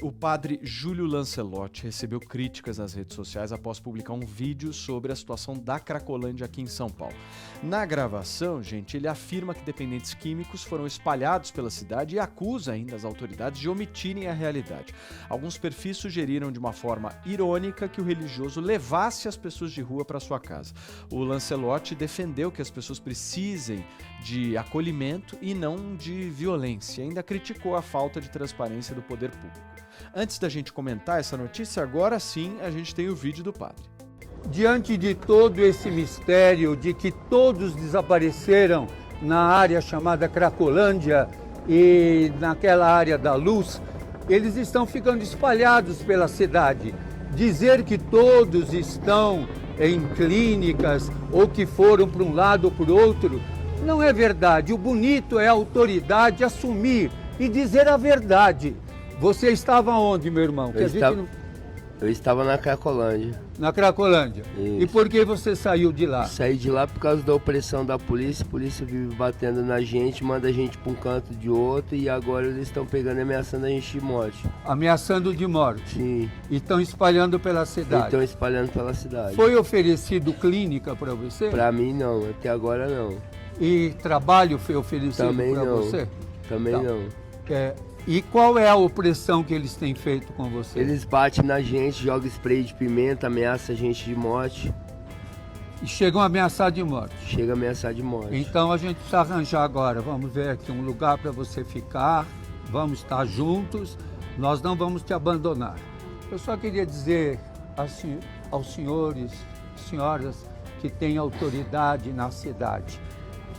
O padre Júlio Lancelotti recebeu críticas nas redes sociais após publicar um vídeo sobre a situação da Cracolândia aqui em São Paulo. Na gravação, gente, ele afirma que dependentes químicos foram espalhados pela cidade e acusa ainda as autoridades de omitirem a realidade. Alguns perfis sugeriram de uma forma irônica que o religioso levasse as pessoas de rua para sua casa. O Lancelotti defendeu que as pessoas precisem de acolhimento e não de violência. Ainda criticou a falta de transparência do poder público. Antes da gente comentar essa notícia, agora sim a gente tem o vídeo do padre. Diante de todo esse mistério de que todos desapareceram na área chamada Cracolândia e naquela área da luz, eles estão ficando espalhados pela cidade. Dizer que todos estão em clínicas ou que foram para um lado ou para o outro, não é verdade. O bonito é a autoridade assumir e dizer a verdade. Você estava onde, meu irmão? Eu estava na Cracolândia. Na Cracolândia. Isso. E por que você saiu de lá? Saí de lá por causa da opressão da polícia. A polícia vive batendo na gente, manda a gente para um canto de outro e agora eles estão pegando e ameaçando a gente de morte. Ameaçando de morte? Sim. E estão espalhando pela cidade? Estão espalhando pela cidade. Foi oferecido clínica para você? Para mim não, até agora não. E trabalho foi oferecido para você? Também não. E qual é a opressão que eles têm feito com você? Eles batem na gente, jogam spray de pimenta, ameaçam a gente de morte. E chegam a ameaçar de morte? Chega a ameaçar de morte. Então a gente precisa arranjar agora, vamos ver aqui um lugar para você ficar, vamos estar juntos, nós não vamos te abandonar. Eu só queria dizer aos senhores, senhoras que têm autoridade na cidade,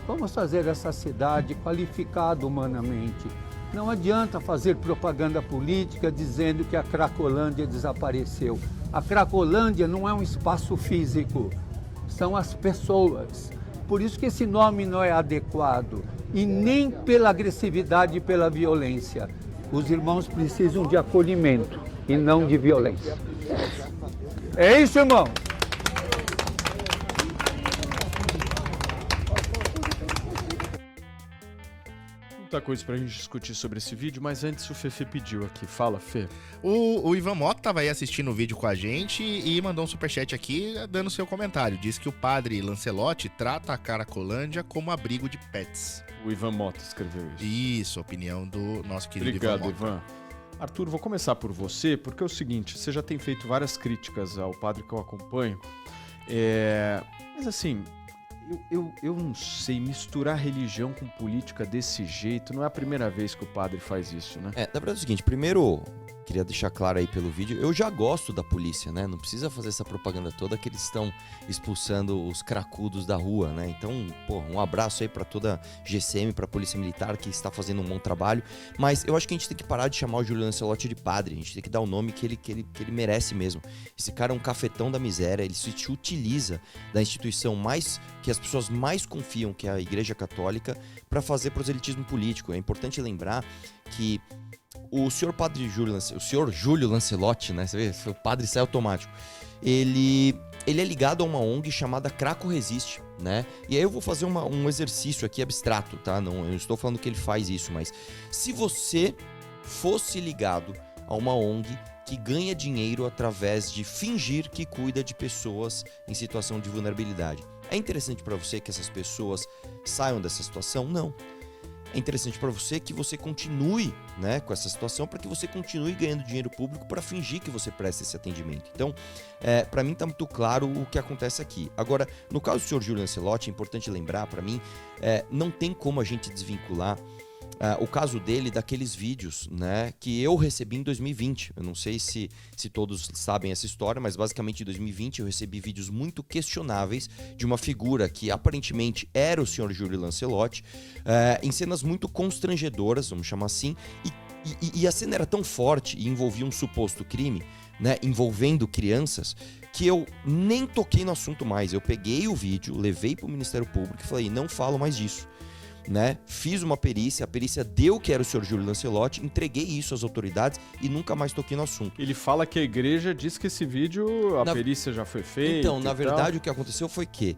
vamos fazer essa cidade qualificada humanamente. Não adianta fazer propaganda política dizendo que a Cracolândia desapareceu. A Cracolândia não é um espaço físico, são as pessoas. Por isso que esse nome não é adequado e nem pela agressividade e pela violência. Os irmãos precisam de acolhimento e não de violência. É isso, irmão. Muita coisa pra gente discutir sobre esse vídeo, mas antes o Fefe pediu aqui. Fala, Fê. O Ivan Mota tava aí assistindo o vídeo com a gente e mandou um superchat aqui dando seu comentário. Diz que o padre Lancelotti trata a Cracolândia como abrigo de pets. O Ivan Mota escreveu isso. Isso, opinião do nosso querido Obrigado, Ivan Mota. Ivan. Arthur, vou começar por você, porque é o seguinte, você já tem feito várias críticas ao padre que eu acompanho, mas assim, eu não sei, misturar religião com política desse jeito, não é a primeira vez que o padre faz isso, né? Na verdade é o seguinte, primeiro, queria deixar claro aí pelo vídeo, eu já gosto da polícia, né? Não precisa fazer essa propaganda toda que eles estão expulsando os cracudos da rua, né? Então, um abraço aí pra toda a GCM, pra Polícia Militar, que está fazendo um bom trabalho, mas eu acho que a gente tem que parar de chamar o Júlio Lancelotti de padre, a gente tem que dar o nome que ele merece mesmo. Esse cara é um cafetão da miséria, ele se utiliza da instituição que as pessoas mais confiam, que é a Igreja Católica, para fazer proselitismo político. É importante lembrar que o senhor Júlio Lancelotti, né? Você vê, o padre sai automático. Ele é ligado a uma ONG chamada Craco Resiste, né? E aí eu vou fazer um exercício aqui abstrato, tá? Não, eu não estou falando que ele faz isso, mas se você fosse ligado a uma ONG que ganha dinheiro através de fingir que cuida de pessoas em situação de vulnerabilidade, é interessante para você que essas pessoas saiam dessa situação? Não. É interessante para você que você continue, né, com essa situação, para que você continue ganhando dinheiro público para fingir que você presta esse atendimento. Então, para mim está muito claro o que acontece aqui. Agora, no caso do senhor Júlio Lancelotti, é importante lembrar, para mim, não tem como a gente desvincular o caso dele daqueles vídeos, né, que eu recebi em 2020. Eu não sei se todos sabem essa história, mas basicamente em 2020 eu recebi vídeos muito questionáveis de uma figura que aparentemente era o senhor Júlio Lancelotti, em cenas muito constrangedoras, vamos chamar assim, e a cena era tão forte e envolvia um suposto crime, né, envolvendo crianças, que eu nem toquei no assunto mais. Eu peguei o vídeo, levei para o Ministério Público e falei, não falo mais disso. Né? Fiz uma perícia, a perícia deu que era o senhor Júlio Lancelotti, entreguei isso às autoridades e nunca mais toquei no assunto. Ele fala que a igreja diz que esse vídeo, perícia já foi feita. Então, na verdade, o que aconteceu foi que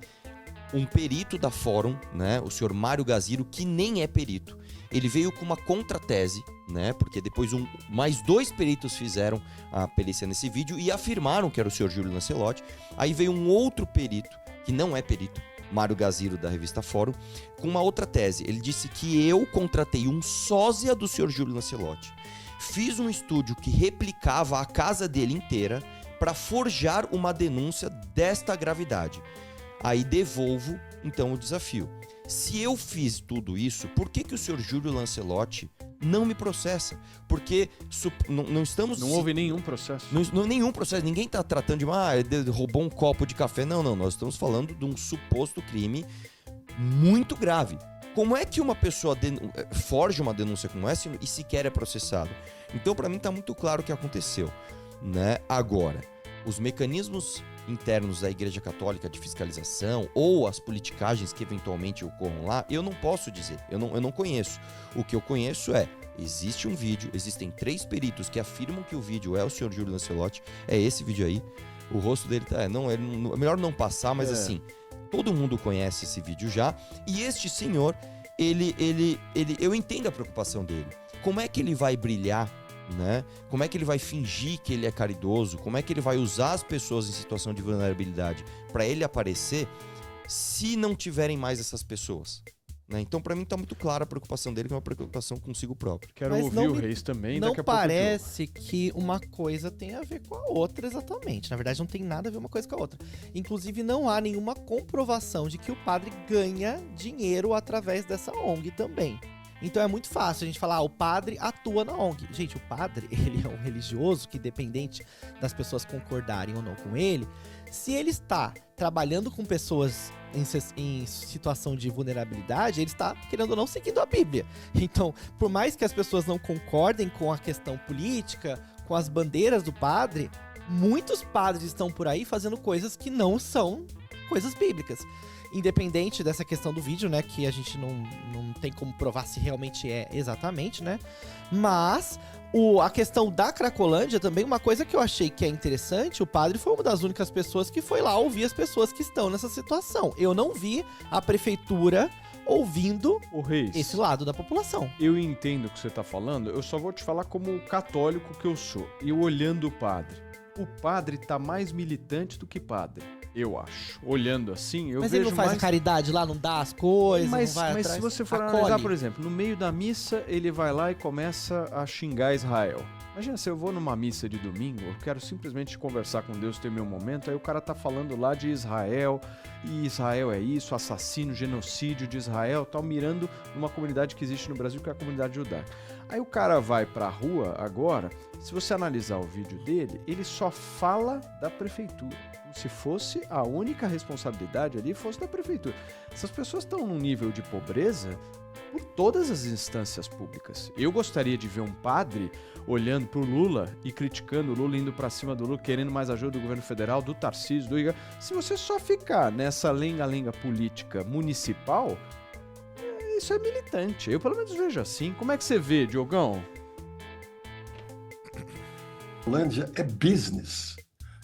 um perito da Fórum, né, o senhor Mário Gaziro, que nem é perito, ele veio com uma contratese, né? Porque depois mais 2 peritos fizeram a perícia nesse vídeo e afirmaram que era o senhor Júlio Lancelotti. Aí veio um outro perito, que não é perito, Mário Gaziro, da revista Fórum, com uma outra tese. Ele disse que eu contratei um sósia do senhor Júlio Lancelotti, fiz um estúdio que replicava a casa dele inteira para forjar uma denúncia desta gravidade. Aí devolvo, então, o desafio. Se eu fiz tudo isso, por que o senhor Júlio Lancelotti não me processa? Porque não estamos... Não houve nenhum processo. Nenhum processo. Ninguém está tratando de ele roubou um copo de café. Não. Nós estamos falando de um suposto crime muito grave. Como é que uma pessoa forja uma denúncia como essa e sequer é processado? Então, para mim, está muito claro o que aconteceu, né? Agora, os mecanismos internos da Igreja Católica de fiscalização ou as politicagens que eventualmente ocorram lá, eu não posso dizer, eu não conheço. O que eu conheço existe um vídeo, existem 3 peritos que afirmam que o vídeo é o senhor Júlio Lancelotti, é esse vídeo aí, o rosto dele é melhor não passar, mas assim, todo mundo conhece esse vídeo já, e este senhor, eu entendo a preocupação dele. Como é que ele vai brilhar, né? Como é que ele vai fingir que ele é caridoso? Como é que ele vai usar as pessoas em situação de vulnerabilidade para ele aparecer se não tiverem mais essas pessoas? Né? Então, para mim, tá muito clara a preocupação dele, que é uma preocupação consigo próprio. Quero ouvir o Reis também. Não daqui a pouco parece que uma coisa tem a ver com a outra exatamente. Na verdade, não tem nada a ver uma coisa com a outra. Inclusive, não há nenhuma comprovação de que o padre ganha dinheiro através dessa ONG também. Então é muito fácil a gente falar, o padre atua na ONG. Gente, o padre, ele é um religioso que, independente das pessoas concordarem ou não com ele, se ele está trabalhando com pessoas em situação de vulnerabilidade, ele está, querendo ou não, seguindo a Bíblia. Então, por mais que as pessoas não concordem com a questão política, com as bandeiras do padre, muitos padres estão por aí fazendo coisas que não são coisas bíblicas. Independente dessa questão do vídeo, né, que a gente não tem como provar se realmente é exatamente, né, mas a questão da Cracolândia também, uma coisa que eu achei que é interessante, o padre foi uma das únicas pessoas que foi lá ouvir as pessoas que estão nessa situação. Eu não vi a prefeitura ouvindo o Reis, esse lado da população. Eu entendo o que você está falando, eu só vou te falar como católico que eu sou, e olhando o padre tá mais militante do que padre. Eu acho. Olhando assim, eu vejo mais... Mas ele não faz a caridade lá, não dá as coisas, mas, não vai mas atrás, se você for acolhe. analisar, por exemplo, no meio da missa, ele vai lá e começa a xingar Israel. Imagina, se eu vou numa missa de domingo, eu quero simplesmente conversar com Deus, ter meu momento, aí o cara tá falando lá de Israel, e Israel é isso, assassino, genocídio de Israel, tal, mirando numa comunidade que existe no Brasil, que é a comunidade judaica. Aí o cara vai pra rua agora, se você analisar o vídeo dele, ele só fala da prefeitura. Se fosse a única responsabilidade ali, fosse da prefeitura. Essas pessoas estão num nível de pobreza por todas as instâncias públicas. Eu gostaria de ver um padre olhando pro Lula e criticando o Lula, indo pra cima do Lula, querendo mais ajuda do governo federal, do Tarcísio, do Igor. Se você só ficar nessa lenga-lenga política municipal, isso é militante. Eu pelo menos vejo assim. Como é que você vê, Diogão? Cracolândia é business.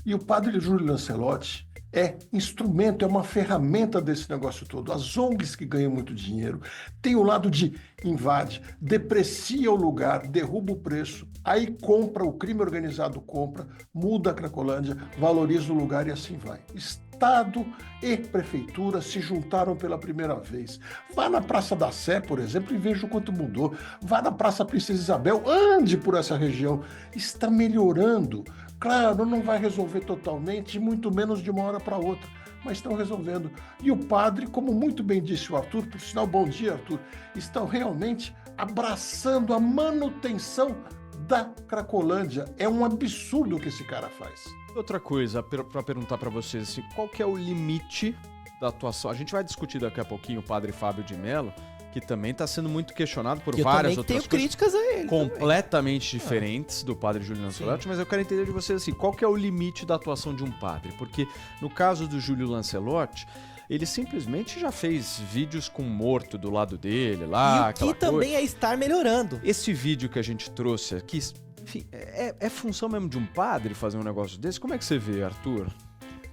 E o padre Júlio Lancelotti é instrumento, é uma ferramenta desse negócio todo. As ONGs que ganham muito dinheiro tem o lado de invade, deprecia o lugar, derruba o preço, aí compra, o crime organizado compra, muda a Cracolândia, valoriza o lugar e assim vai. Estado e prefeitura se juntaram pela primeira vez. Vá na Praça da Sé, por exemplo, e veja o quanto mudou. Vá na Praça Princesa Isabel, ande por essa região. Está melhorando. Claro, não vai resolver totalmente, muito menos de uma hora para outra, mas estão resolvendo. E o padre, como muito bem disse o Arthur, por sinal, bom dia, Arthur, estão realmente abraçando a manutenção da Cracolândia. É um absurdo o que esse cara faz. Outra coisa para perguntar para vocês, assim, qual que é o limite da atuação? A gente vai discutir daqui a pouquinho o padre Fábio de Mello, que também está sendo muito questionado por várias outras coisas críticas a ele completamente diferentes do padre Júlio Lancelotti, mas eu quero entender de vocês assim, qual que é o limite da atuação de um padre? Porque no caso do Júlio Lancelotti, ele simplesmente já fez vídeos com morto do lado dele lá, e o que também é estar melhorando. Esse vídeo que a gente trouxe aqui, enfim, é função mesmo de um padre fazer um negócio desse? Como é que você vê, Arthur?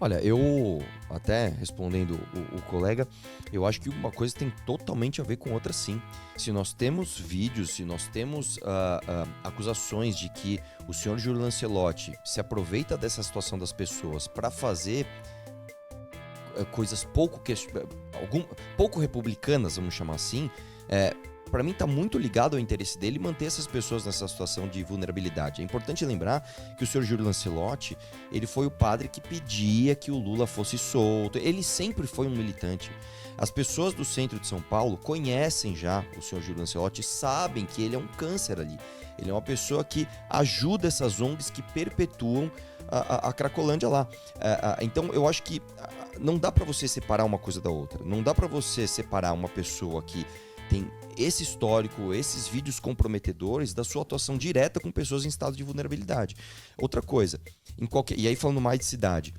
Olha, eu, até respondendo o colega, eu acho que uma coisa tem totalmente a ver com outra, sim. Se nós temos vídeos, se nós temos acusações de que o senhor Júlio Lancelotti se aproveita dessa situação das pessoas para fazer coisas pouco republicanas, vamos chamar assim, para mim tá muito ligado ao interesse dele manter essas pessoas nessa situação de vulnerabilidade. É importante lembrar que o senhor Júlio Lancelotti, ele foi o padre que pedia que o Lula fosse solto. Ele sempre foi um militante. As pessoas do centro de São Paulo conhecem já o senhor Júlio Lancelotti, sabem que ele é um câncer ali. Ele é uma pessoa que ajuda essas ONGs que perpetuam a Cracolândia lá. Então eu acho que não dá para você separar uma coisa da outra. Não dá para você separar uma pessoa que tem esse histórico, esses vídeos comprometedores da sua atuação direta com pessoas em estado de vulnerabilidade. Outra coisa, e aí falando mais de cidade,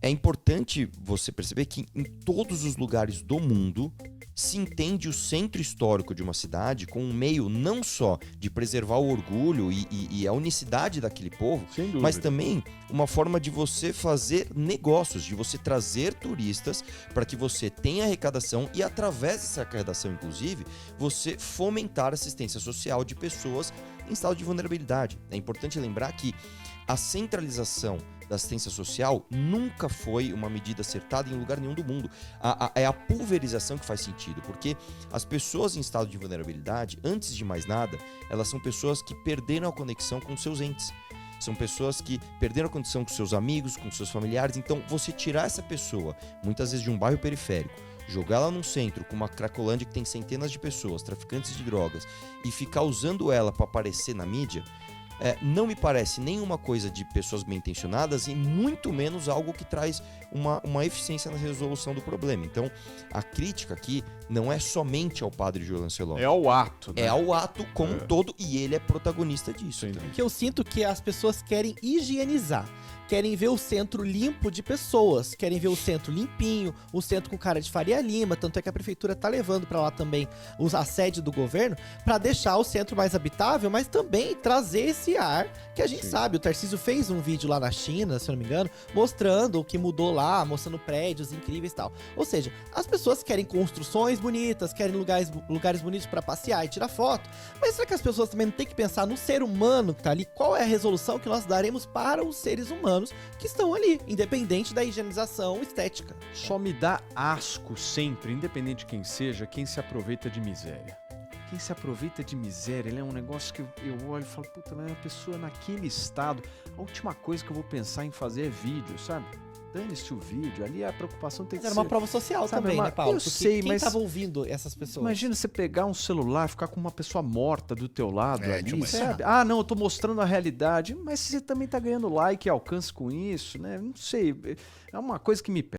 é importante você perceber que em todos os lugares do mundo se entende o centro histórico de uma cidade como um meio não só de preservar o orgulho e a unicidade daquele povo, mas também uma forma de você fazer negócios, de você trazer turistas para que você tenha arrecadação e, através dessa arrecadação, inclusive, você fomentar a assistência social de pessoas em estado de vulnerabilidade. É importante lembrar que a centralização da assistência social nunca foi uma medida acertada em lugar nenhum do mundo. É a pulverização que faz sentido, porque as pessoas em estado de vulnerabilidade, antes de mais nada, elas são pessoas que perderam a conexão com seus entes. São pessoas que perderam a conexão com seus amigos, com seus familiares. Então, você tirar essa pessoa, muitas vezes de um bairro periférico, jogar ela num centro com uma Cracolândia que tem centenas de pessoas, traficantes de drogas, e ficar usando ela para aparecer na mídia, não me parece nenhuma coisa de pessoas bem intencionadas e muito menos algo que traz uma eficiência na resolução do problema. Então, a crítica aqui não é somente ao padre Júlio Lancelotti. É ao ato, né? É ao ato como um todo, e ele é protagonista disso. Então. Que eu sinto que as pessoas querem higienizar. Querem ver o centro limpo de pessoas, querem ver o centro limpinho, o centro com cara de Faria Lima, tanto é que a prefeitura tá levando pra lá também a sede do governo, pra deixar o centro mais habitável, mas também trazer esse ar que a gente sabe. O Tarcísio fez um vídeo lá na China, se eu não me engano, mostrando o que mudou lá, mostrando prédios incríveis e tal. Ou seja, as pessoas querem construções bonitas, querem lugares bonitos pra passear e tirar foto, mas será que as pessoas também não têm que pensar no ser humano que tá ali? Qual é a resolução que nós daremos para os seres humanos que estão ali, independente da higienização estética? Só me dá asco sempre, independente de quem seja, quem se aproveita de miséria. Quem se aproveita de miséria, ele é um negócio que eu olho e falo, puta, mas é uma pessoa naquele estado, a última coisa que eu vou pensar em fazer é vídeo, sabe? Dane-se o vídeo, ali a preocupação tem que Mas ser... era uma prova social sabe, também, né, Paulo? eu Porque sei, quem mas... tava ouvindo essas pessoas? Imagina você pegar um celular, ficar com uma pessoa morta do teu lado ali, mas sabe? Ah, não, eu tô mostrando a realidade, mas você também tá ganhando like e alcance com isso, né? Não sei, é uma coisa que me pega.